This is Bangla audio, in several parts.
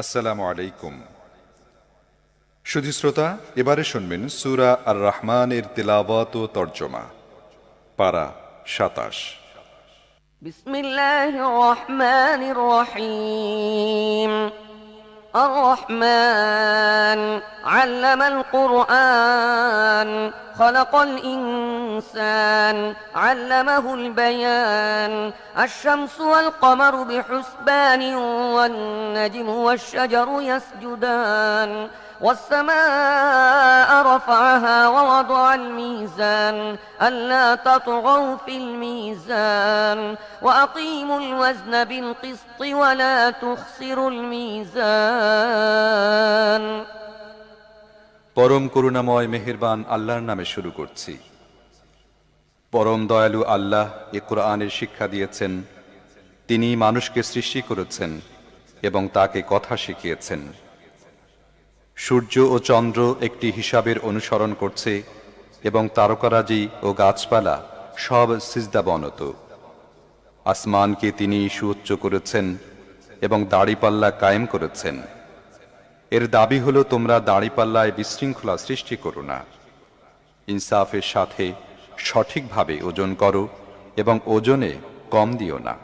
আসসালামু আলাইকুম। সুধী শ্রোতা, এবারে শুনবেন সূরা আর রহমানের তিলাওয়াত ও তর্জমা, পারা ২৭। বিসমিল্লাহির রহমানির রহিম। الرحمن علم القرآن خلق الإنسان علمه البيان الشمس والقمر بحسبان والنجم والشجر يسجدان والسماء رفعها ووضع الميزان ألا تطغوا في الميزان وأقيموا الوزن بالقسط ولا تخسروا الميزان। পরম করুণাময় মেহেরবান আল্লাহর নামে শুরু করছি। পরম দয়ালু আল্লাহ এ কোরআনের শিক্ষা দিয়েছেন। তিনি মানুষকে সৃষ্টি করেছেন এবং তাকে কথা শিখিয়েছেন। সূর্য ও চন্দ্র একটি হিসাবের অনুসরণ করছে এবং তারকারাজি ও গাছপালা সব সিজদাবনত। আসমানকে তিনি সুউচ্চ করেছেন এবং দাড়িপাল্লা কায়েম করেছেন। এর দাবি হলো, তোমরা দাড়িপাল্লায় বিশৃঙ্খলা সৃষ্টি করো না, ইনসাফের সাথে সঠিকভাবে ওজন করো এবং ওজনে কম দিও না।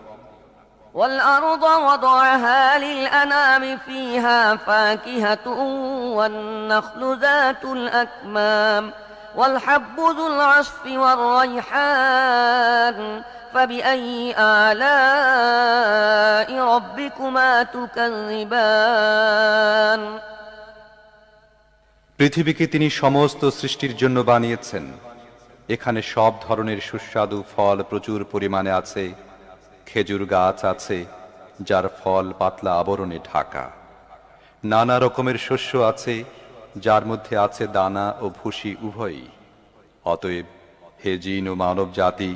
والأرض وضعها للأنام فيها فاكهة والنخل ذات الأكمام والحب ذو العصف والريحان فبأي آلاء ربكما تكذبان। পৃথিবীকে তিনি সমস্ত সৃষ্টির জন্য বানিয়েছেন। এখানে সব ধরনের সুস্বাদু ফল প্রচুর পরিমাণে আছে। খেজুর গাছ আছে যার ফল পাতলা আবরণে ঢাকা। নানা রকমের শস্য আছে যার মধ্যে আছে দানা ও ভুসি উভয়ই। অতএব হে জিন ও মানব জাতি,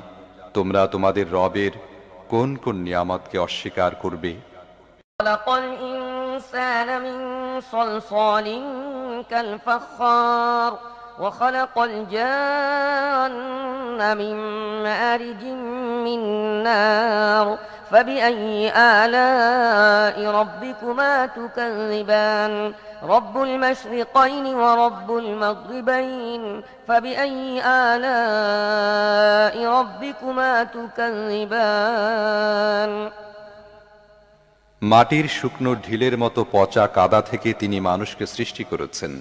তোমরা তোমাদের রবের কোন কোন নিয়ামতকে অস্বীকার করবে? خلق الإنسان من صلصال كالفخار وخلق الجان من مارج من نار فبأي آلاء ربكما تكذبان رب المشرقين ورب المغربين فبأي آلاء ربكما تكذبان। মাটির শুকনো ঢিলের মতো পচা কাদা থেকে তিনি মানুষকে সৃষ্টি করেছেন,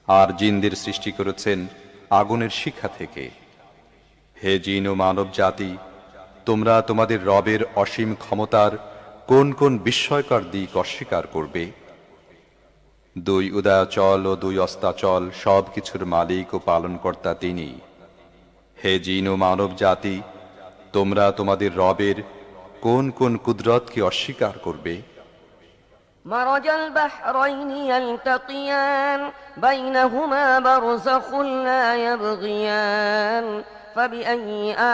আর জিনদের সৃষ্টি করেছেন আগুনের শিখা থেকে। হে জিন ও মানব জাতি, তোমরা তোমাদের রবের অসীম ক্ষমতার কোন কোন বিস্ময়কর দিক অস্বীকার করবে? দুই উদয়াচল ও দুই অস্তাচল সব কিছুর মালিক ও পালনকর্তা তিনি। হে জিন ও মানব জাতি, তোমরা তোমাদের রবের কোন কোন কুদরতকে অস্বীকার করবে? مرج البحرين يلتقيان بينهما برزخ لا يبغيان فبأي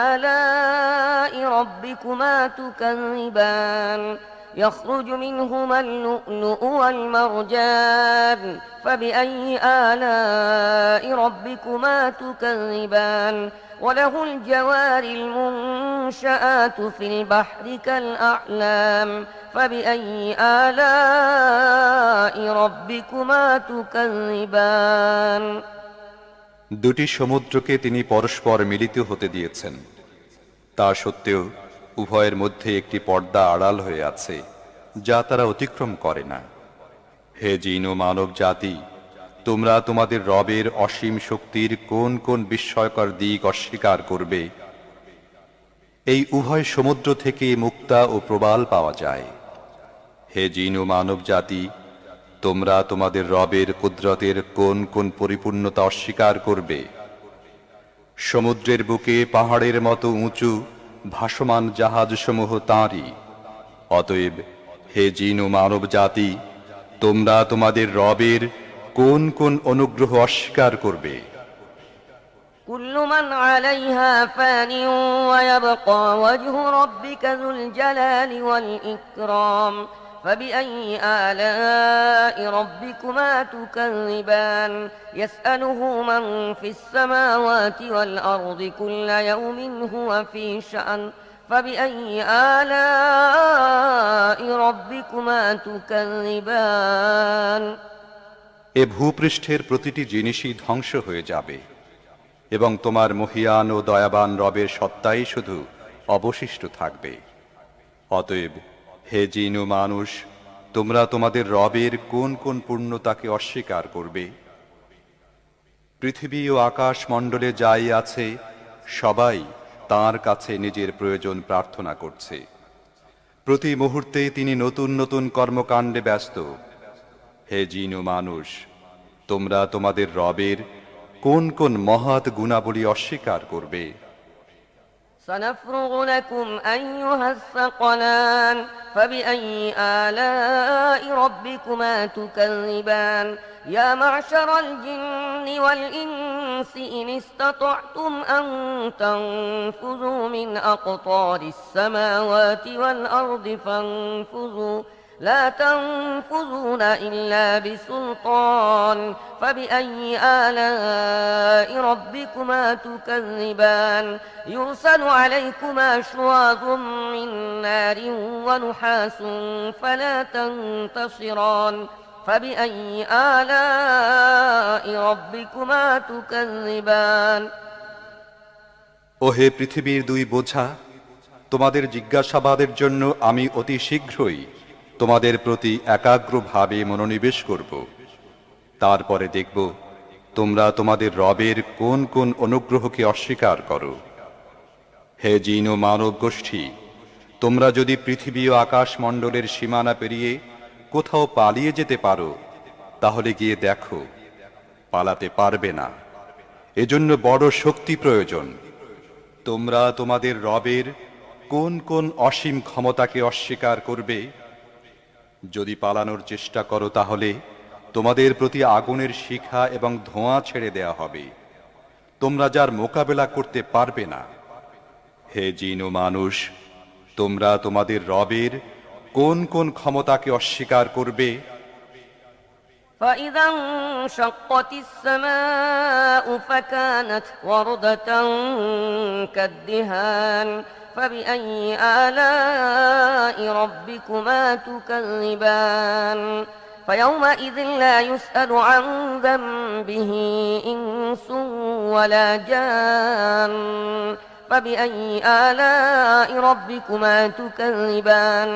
آلاء ربكما تكذبان يخرج منهما اللؤلؤ والمرجان فبأي آلاء ربكما تكذبان وله الجوار المنشآت في البحر كالأعلام فبأي آلاء ربكما تكذبان। দুটি সমুদ্রকে তিনি পরস্পর মিলিত হতে দিয়েছেন, তা সত্ত্বেও উভয়ের মধ্যে একটি পর্দা আড়াল হয়ে আছে যা তারা অতিক্রম করে না। হে জিন ও মানব জাতি, তোমরা তোমাদের রবের অসীম শক্তির কোন কোন বিস্ময়কর দিক অস্বীকার করবে? এই উভয় সমুদ্র থেকে মুক্তা ও প্রবাল পাওয়া যায়। হে জিন ও মানব জাতি, তোমরা তোমাদের রবের কুদরতের কোন কোন পরিপূর্ণতা অস্বীকার করবে? সমুদ্রের বুকে পাহাড়ের মতো উঁচু ভাসমান জাহাজসমূহ তাঁরই। অতএব হে জিন ও মানব জাতি, তোমরা তোমাদের রবের কোন কোন অনুগ্রহ অস্বীকার করবে? كل من عليها فان ويبقى وجه ربك ذو الجلال والإكرام فبأي آلاء ربكما تكذبان يسأله من في السماوات والأرض كل يوم هو في شأن فبأي آلاء ربكما تكذبان এ ভূপৃষ্ঠের প্রতিটি জিনিসই ধ্বংস হয়ে যাবে এবং তোমার মহিয়ান ও দয়াবান রবের সত্তাই শুধু অবশিষ্ট থাকবে। অতএব হে জিন ও মানুষ, তোমরা তোমাদের রবের কোন কোন পূর্ণতাকে অস্বীকার করবে? পৃথিবী ও আকাশ মণ্ডলে যাই আছে সবাই তাঁর কাছে নিজের প্রয়োজন প্রার্থনা করছে। প্রতি মুহূর্তে তিনি নতুন নতুন কর্মকাণ্ডে ব্যস্ত। হে জিন ও মানুষ, তোমরা তোমাদের রবের কোন কোন মহৎ গুণাবলী অস্বীকার করবে? سنفرغ لكم أيها الثقلان فبأي آلاء ربكما تكذبان يا معشر الجن والإنس إن استطعتم أن تنفذوا من أقطار السماوات والأرض فانفذوا لا تنفذون إلا بسلطان فبأي آلاء ربكما تكذبان يرسل عليكما شواظ من نار ونحاس فلا تنتصران فبأي آلاء ربكما تكذبان ওহে পৃথিবীর দুই বোঝা, তোমাদের জিজ্ঞাসাবাদের জন্য আমি অতি শীঘ্রই তোমাদের প্রতি একাগ্রভাবে মনোনিবেশ করব। তারপরে দেখব তোমরা তোমাদের রবের কোন কোন অনুগ্রহকে অস্বীকার করো। হে জিন ও মানব গোষ্ঠী, তোমরা যদি পৃথিবী ও আকাশ মণ্ডলের সীমানা পেরিয়ে কোথাও পালিয়ে যেতে পারো তাহলে গিয়ে দেখো, পালাতে পারবে না। এজন্য বড় শক্তি প্রয়োজন। তোমরা তোমাদের রবের কোন কোন অসীম ক্ষমতাকে অস্বীকার করবে? যদি পালানোর চেষ্টা করো তাহলে তোমাদের প্রতি আগুনের শিখা এবং ধোঁয়া ছেড়ে দেয়া হবে। তোমরা যার মোকাবেলা করতে পারবে না। হে জিন ও মানুষ, তোমরা তোমাদের রবের কোন কোন ক্ষমতাকে অস্বীকার করবে? فإذا انشقت السماء فكانت وردة كالدهان فبأي آلاء ربكما تكذبان فيومئذ لا يسأل عن ذنبه إنس ولا جان فبأي آلاء ربكما تكذبان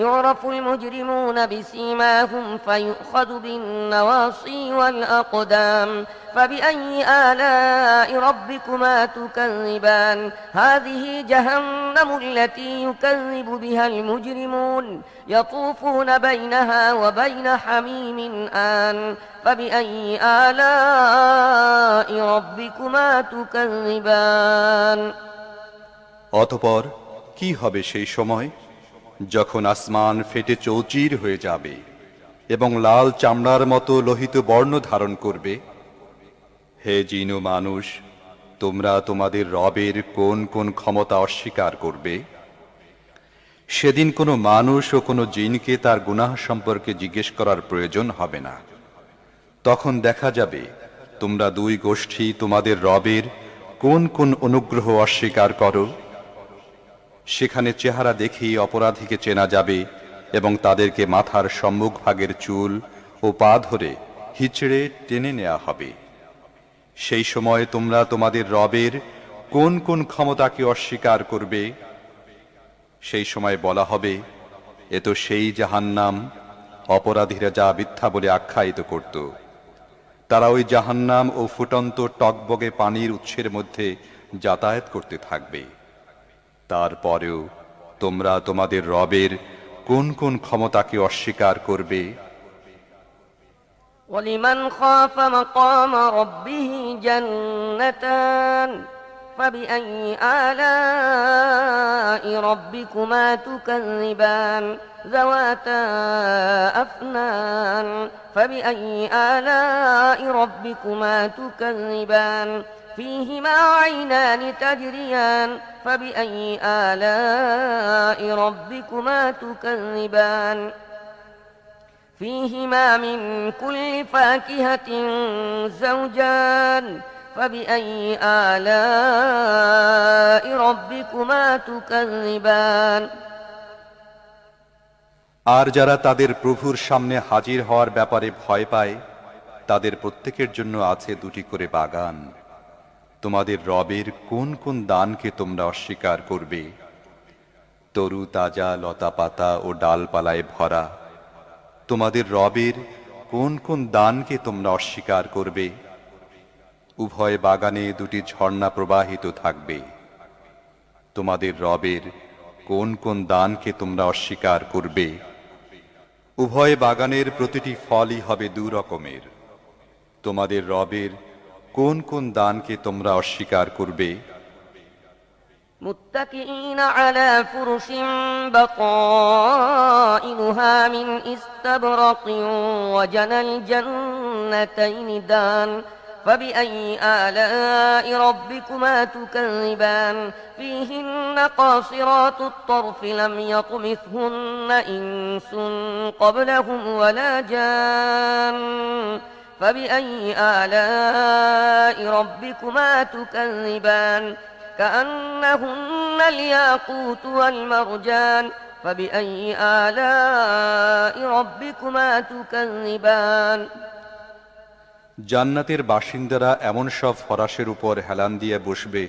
يعرف المجرمون بسيماهم فيؤخذ بالنواصي والأقدام فبأي آلاء ربكما تكذبان هذه جهنم التي يكذب بها المجرمون يطوفون بينها وبين حميم آن فبأي آلاء ربكما تكذبان অতঃপর কি হবে সেই সময় যখন আসমান ফেটে চৌচির হয়ে যাবে এবং লাল চামড়ার মতো লোহিত বর্ণ ধারণ করবে? হে জিন ও মানুষ, তোমরা তোমাদের রবের কোন কোন ক্ষমতা অস্বীকার করবে? সেদিন কোনো মানুষ ও কোনো জিনকে তার গুনাহ সম্পর্কে জিজ্ঞেস করার প্রয়োজন হবে না। তখন দেখা যাবে তোমরা দুই গোষ্ঠী তোমাদের রবের কোন কোন অনুগ্রহ অস্বীকার করো। সেখানে চেহারা দেখেই অপরাধীকে চেনা যাবে এবং তাদেরকে মাথার সম্মুখ ভাগের চুল ও পা ধরে হিচড়ে টেনে নেওয়া হবে। সেই সময় তোমরা তোমাদের রবের কোন কোন ক্ষমতাকে অস্বীকার করবে? সেই সময় বলা হবে, এ তো সেই জাহান্নাম অপরাধীরা যা মিথ্যা বলে আখ্যায়িত করত। তারা ওই জাহান্নাম ও ফুটন্ত টকবগে পানির উৎসের মধ্যে যাতায়াত করতে থাকবে। তারপরেও তোমরা তোমাদের রবের কোন কোন ক্ষমতাকে অস্বীকার করবে? ولمن خاف مقام ربه جنتان فبأي آلاء ربكما تكذبان ذواتا أفنان فبأي آلاء ربكما تكذبان فيهما عينان تجريان فبأي آلاء ربكما تكذبان فيهما من كل فاكهة زوجان فبأي آلاء ربكما تكذبان আর যারা তাদের প্রভুর সামনে হাজির হওয়ার ব্যাপারে ভয় পায় তাদের প্রত্যেকের জন্য আছে দুটি করে বাগান। তোমাদের রবের কোন কোন দানকে তোমরা অস্বীকার করবে? তরু তাজা লতা পাতা ও ডালপালায় ভরা তোমাদের রবের কোন কোন দানকে তোমরা অস্বীকার করবে? উভয় বাগানে দুটি ঝর্ণা প্রবাহিত থাকবে। তোমাদের রবের কোন কোন দানকে তোমরা অস্বীকার করবে? উভয় বাগানের প্রতিটি ফলই হবে দুরকমের। তোমাদের রবের কোন কোন দানকে তোমরা অস্বীকার করবে? متكئين على فرش بطائنها من استبرق وجنى الجنتين دان فبأي آلاء ربكما تكذبان فيهن قاصرات الطرف لم يطمثهن إنس قبلهم ولا جان فبأي آلاء ربكما تكذبان كأنهن الياقوت والمرجان فبأي آلاء ربكما تكذبان জান্নাতের বাসিন্দারা এমন সব ফরাশের উপর হেলান দিয়ে বসবে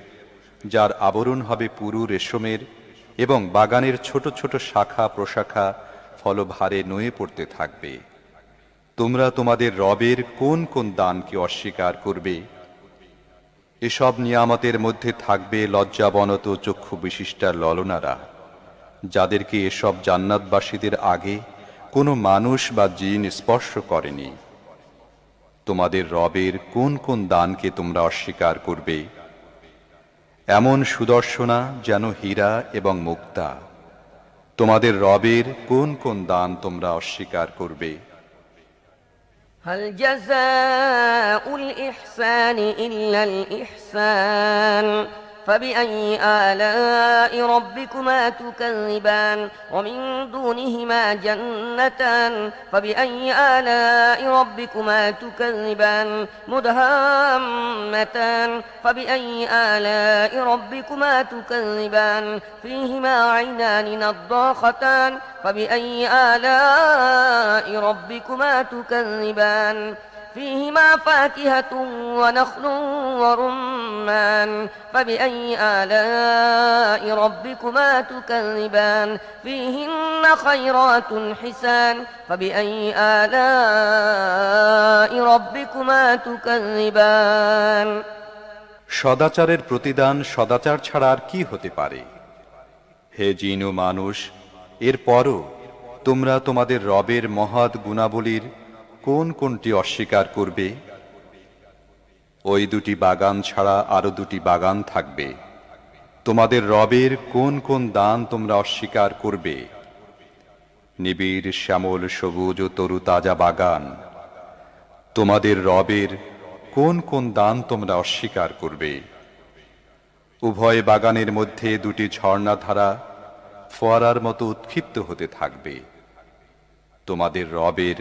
যার আবরণ হবে পুরু রেশমের, এবং বাগানের ছোট ছোট শাখা প্রশাখা ফলভারে নুয়ে পড়তে থাকবে। তোমরা তোমাদের রবের কোন কোন দানকে অস্বীকার করবে? এসব নিয়ামতের মধ্যে থাকবে লজ্জাবনত চক্ষু বিশিষ্টা ললনারা, যাদেরকে এসব জান্নাতবাসীদের আগে কোনো মানুষ বা জিন স্পর্শ করেনি। তোমাদের রবের কোন কোন দানকে তোমরা অস্বীকার করবে? এমন সুদর্শনা যেন হীরা এবং মুক্তা। তোমাদের রবের কোন কোন দান তোমরা অস্বীকার করবে? هل جزاء الإحسان إلا الإحسان فبأي آلاء ربكما تكذبان ومن دونهما جنتان فبأي آلاء ربكما تكذبان مدهامتان فبأي آلاء ربكما تكذبان فيهما عينان نضاختان فبأي آلاء ربكما تكذبان فيهما فاكهة ونخل ورمان فبأي آلاء ربكما تكذبان فيهن خيرات حسان فبأي آلاء ربكما تكذبان সদাচারের প্রতিদান সদাচার ছাড়া আর কি হতে পারে? হে জিন ও মানুষ, এরপরও তোমরা তোমাদের রবের মহৎ গুণাবলীর কোন কোনটি অস্বীকার করবে? ওই দুটি বাগান ছাড়া আরো দুটি বাগান থাকবে। তোমাদের রবের কোন কোন দান তোমরা অস্বীকার করবে? নিবিড় শ্যামল সবুজ ও তরু তাজা বাগান। তোমাদের রবের কোন কোন দান তোমরা অস্বীকার করবে? উভয় বাগানের মধ্যে দুটি ঝর্ণাধারা ফোয়ারার মতো উৎক্ষিপ্ত হতে থাকবে। তোমাদের রবের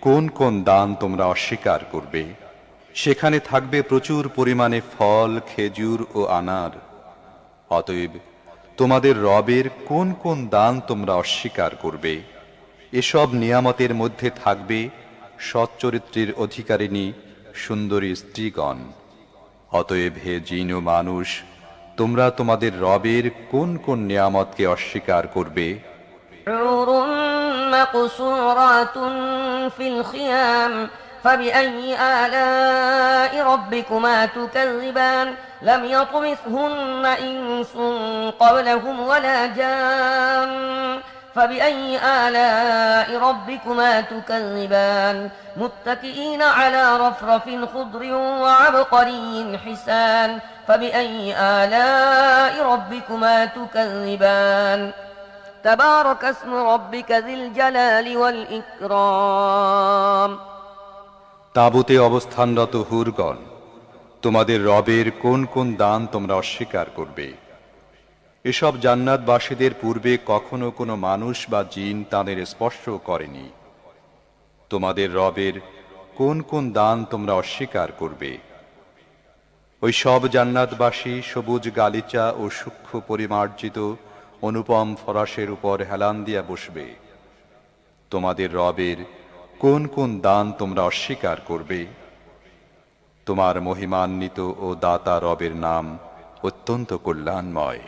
কোন কোন দান তোমরা অস্বীকার করবে? সেখানে থাকবে প্রচুর পরিমাণে ফল, খেজুর ও আনার। অতএব তোমাদের রবের কোন কোন দান তোমরা অস্বীকার করবে? এসব নিয়ামতের মধ্যে থাকবে সচ্চরিত্রের অধিকারিণী সুন্দরী স্ত্রীগণ। অতএব হে জিন ও মানুষ, তোমরা তোমাদের রবের কোন কোন নিয়ামতকে অস্বীকার করবে? حور مقصورات في الخيام فبأي آلاء ربكما تكذبان لم يطمثهن إنس قبلهم ولا جان فبأي آلاء ربكما تكذبان متكئين على رفرف خضر وعبقري حسان فبأي آلاء ربكما تكذبان تبارك اسم ربك ذي الجلال والإكرام তাঁবুতে অবস্থানরত হুরগণ, তোমাদের রবের কোন কোন দান তোমরা অস্বীকার করবে? এসব জান্নাতবাসীদের পূর্বে কখনো কোনো মানুষ বা জিন তাদের স্পর্শ করেনি। তোমাদের রবের কোন কোন দান তোমরা অস্বীকার করবে? ওই সব জান্নাতবাসী সবুজ গালিচা ও সূক্ষ্ম পরিমার্জিত অনুপম ফরাশের উপর হেলান দিয়া বসবে। তোমাদের রবের কোন কোন দান তোমরা অস্বীকার করবে? তোমার মহিমান্বিত ও দাতা রবের নাম অত্যন্ত কল্যাণময়।